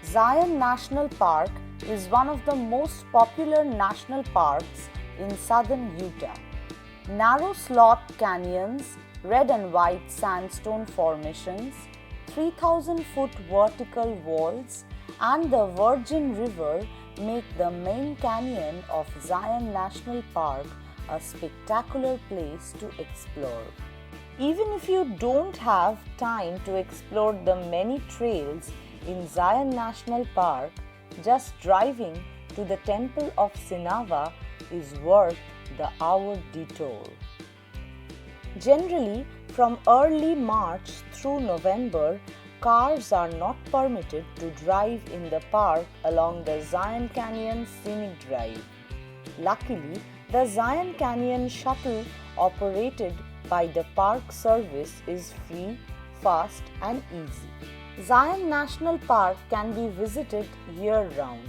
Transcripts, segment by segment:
Zion National Park is one of the most popular national parks in southern Utah. Narrow slot canyons, red and white sandstone formations, 3,000-foot vertical walls, and the Virgin River make the main canyon of Zion National Park a spectacular place to explore. Even if you don't have time to explore the many trails in Zion National Park, just driving to the Temple of Sinava is worth the hour detour. Generally, from early March through November, cars are not permitted to drive in the park along the Zion Canyon Scenic Drive. Luckily, the Zion Canyon Shuttle operated by the Park Service is free, fast and easy. Zion National Park can be visited year-round.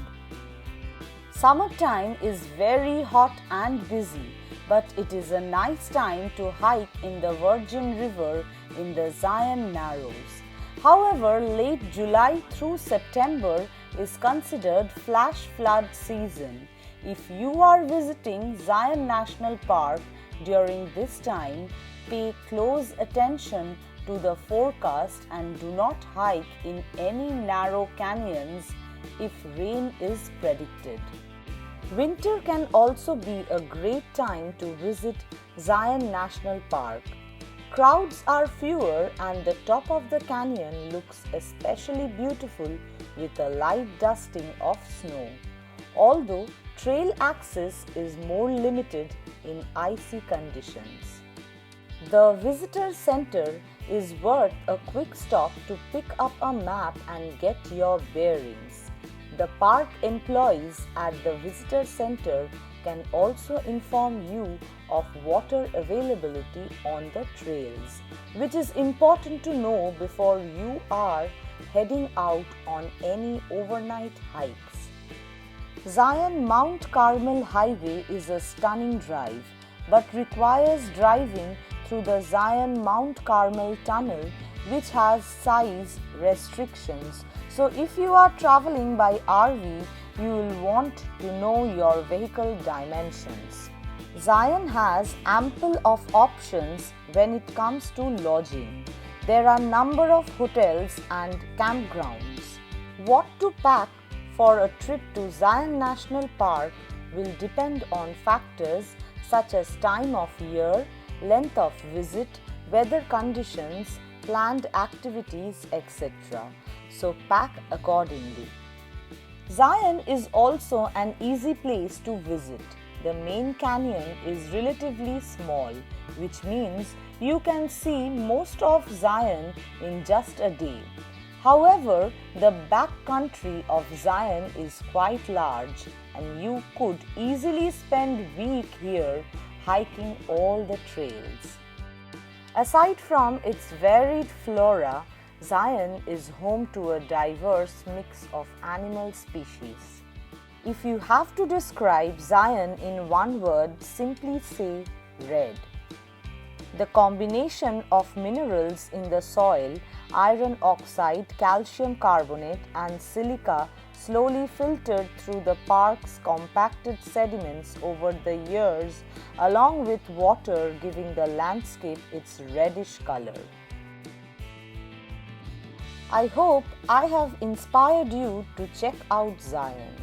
Summertime is very hot and busy, but it is a nice time to hike in the Virgin River in the Zion Narrows. However, late July through September is considered flash flood season. If you are visiting Zion National Park during this time, pay close attention to the forecast and do not hike in any narrow canyons if rain is predicted. Winter can also be a great time to visit Zion National Park. Crowds are fewer and the top of the canyon looks especially beautiful with a light dusting of snow, although trail access is more limited in icy conditions. The visitor center is worth a quick stop to pick up a map and get your bearings. The park employees at the visitor center can also inform you of water availability on the trails, which is important to know before you are heading out on any overnight hikes. Zion Mount Carmel Highway is a stunning drive, but requires driving through the Zion Mount Carmel Tunnel, which has size restrictions. So if you are traveling by RV, you will want to know your vehicle dimensions. Zion has ample of options when it comes to lodging. There are a number of hotels and campgrounds. What to pack for a trip to Zion National Park will depend on factors such as time of year, length of visit, weather conditions, planned activities, etc. So pack accordingly. Zion is also an easy place to visit. The main canyon is relatively small, which means you can see most of Zion in just a day. However, the backcountry of Zion is quite large and you could easily spend a week here hiking all the trails. Aside from its varied flora, Zion is home to a diverse mix of animal species. If you have to describe Zion in one word, simply say red. The combination of minerals in the soil, iron oxide, calcium carbonate and silica slowly filtered through the park's compacted sediments over the years, along with water giving the landscape its reddish color. I hope I have inspired you to check out Zion.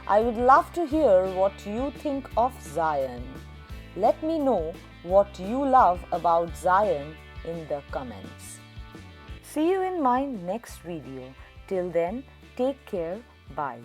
I would love to hear what you think of Zion. Let me know what you love about Zion in the comments. See you in my next video. Till then, take care. Bye.